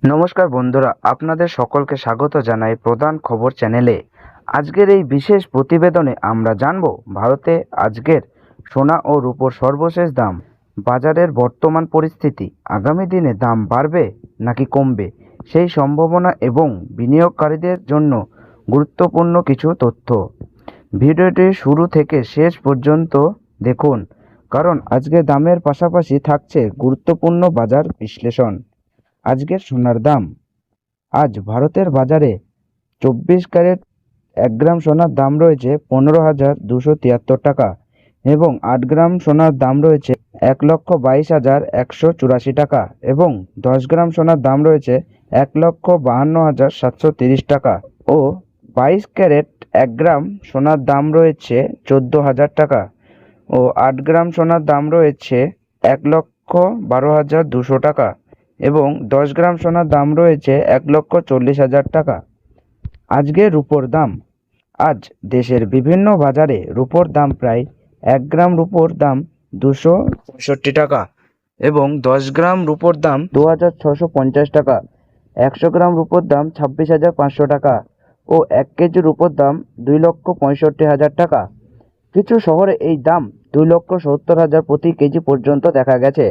নমস্কার বন্ধুরা, আপনাদের সকলকে স্বাগত জানাই প্রধান খবর চ্যানেলে। আজকের এই বিশেষ প্রতিবেদনে আমরা জানব ভারতে আজকের সোনা ও রূপোর সর্বশেষ দাম, বাজারের বর্তমান পরিস্থিতি, আগামী দিনে দাম বাড়বে নাকি কমবে সেই সম্ভাবনা এবং বিনিয়োগকারীদের জন্য গুরুত্বপূর্ণ কিছু তথ্য। ভিডিওটি শুরু থেকে শেষ পর্যন্ত দেখুন, কারণ আজকে দামের পাশাপাশি থাকছে গুরুত্বপূর্ণ বাজার বিশ্লেষণ। আজকের সোনার দাম। আজ ভারতের বাজারে 24 ক্যারেট 1 গ্রাম সোনার দাম রয়েছে 15,273 টাকা এবং 8 গ্রাম সোনার দাম রয়েছে 1,22,184 টাকা এবং 10 গ্রাম সোনার দাম রয়েছে 1,52,730 টাকা ও 22 ক্যারেট 1 গ্রাম সোনার দাম রয়েছে 14,000 টাকা ও 8 গ্রাম সোনার দাম রয়েছে 1,12,200 টাকা এবং 10 গ্রাম সোনার দাম রয়েছে 1,40,000 টাকা। আজকে রূপোর দাম। আজ দেশের বিভিন্ন বাজারে রূপোর দাম প্রায় 1 গ্রাম রূপোর দাম 265 টাকা এবং 10 গ্রাম রূপোর দাম 2,650 টাকা, 100 গ্রাম রূপোর দাম 26,500 টাকা ও 1 কেজি রূপোর দাম 2,65,000 টাকা। কিছু শহরে এই দাম 2,70,000 প্রতি কেজি পর্যন্ত দেখা গেছে।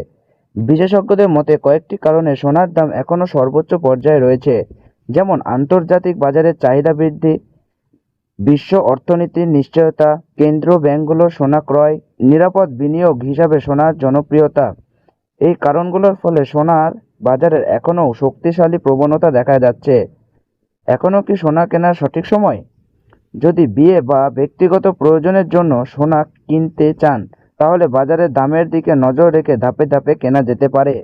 বিশেষজ্ঞদের মতে কয়েকটি কারণে সোনার দাম এখনও সর্বোচ্চ পর্যায়ে রয়েছে, যেমন আন্তর্জাতিক বাজারের চাহিদা বৃদ্ধি, বিশ্ব অর্থনীতির নিশ্চয়তা, কেন্দ্রীয় ব্যাংকগুলোর সোনা ক্রয়, নিরাপদ বিনিয়োগ হিসাবে সোনার জনপ্রিয়তা। এই কারণগুলোর ফলে সোনার বাজারের এখনও শক্তিশালী প্রবণতা দেখা যাচ্ছে। এখনও কি সোনা কেনার সঠিক সময়? যদি বিয়ে বা ব্যক্তিগত প্রয়োজনের জন্য সোনা কিনতে চান, তাহলে বাজারের দামের দিকে নজর রেখে ধাপে ধাপে কেনা যেতে পারে।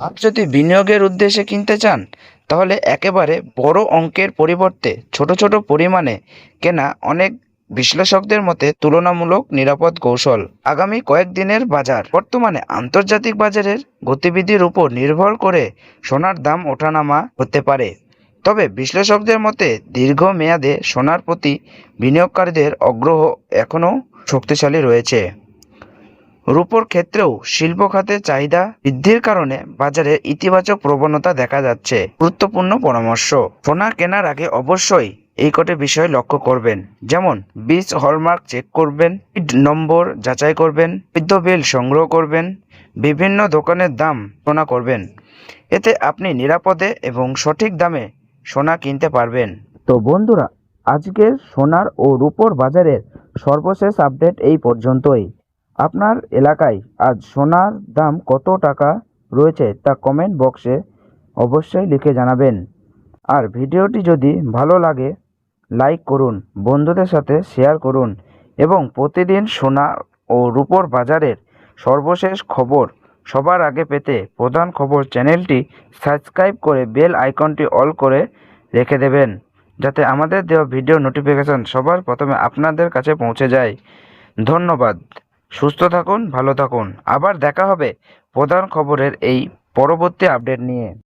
আর যদি বিনিয়োগের উদ্দেশ্যে কিনতে চান, তাহলে একেবারে বড় অঙ্কের পরিবর্তে ছোট ছোট পরিমাণে কেনা অনেক বিশ্লেষকদের মতে তুলনামূলক নিরাপদ কৌশল। আগামী কয়েকদিনের বাজার। বর্তমানে আন্তর্জাতিক বাজারের গতিবিধির উপর নির্ভর করে সোনার দাম ওঠানামা হতে পারে, তবে বিশ্লেষকদের মতে দীর্ঘমেয়াদে সোনার প্রতি বিনিয়োগকারীদের আগ্রহ এখনও শক্তিশালী রয়েছে। রূপোর ক্ষেত্রেও শিল্প খাতে চাহিদা বৃদ্ধির কারণে বাজারে ইতিবাচক প্রবণতা দেখা যাচ্ছে। গুরুত্বপূর্ণ পরামর্শ। সোনা কেনার আগে অবশ্যই এই কটি বিষয় লক্ষ্য করবেন, যেমন বীজ হলমার্ক চেক করবেন, নম্বর যাচাই করবেন, বৈধ বিল সংগ্রহ করবেন, বিভিন্ন দোকানের দাম তুলনা করবেন। এতে আপনি নিরাপদে এবং সঠিক দামে সোনা কিনতে পারবেন। তো বন্ধুরা, আজকের সোনার ও রূপোর বাজারের সর্বশেষ আপডেট এই পর্যন্তই। আপনার এলাকায় আজ সোনার দাম কত টাকা রয়েছে তা কমেন্ট বক্সে অবশ্যই লিখে জানাবেন। আর ভিডিওটি যদি ভালো লাগে লাইক করুন, বন্ধুদের সাথে শেয়ার করুন এবং প্রতিদিন সোনা ও রূপোর বাজারের সর্বশেষ খবর সবার আগে পেতে প্রধান খবর চ্যানেলটি সাবস্ক্রাইব করে বেল আইকনটি অল করে রেখে দেবেন, যাতে আমাদের দেওয়া ভিডিও নোটিফিকেশন সবার প্রথমে আপনাদের কাছে পৌঁছে যায়। ধন্যবাদ। সুস্থ থাকুন, ভালো থাকুন। আবার দেখা হবে প্রধান খবরের এই পরবর্তী আপডেট নিয়ে।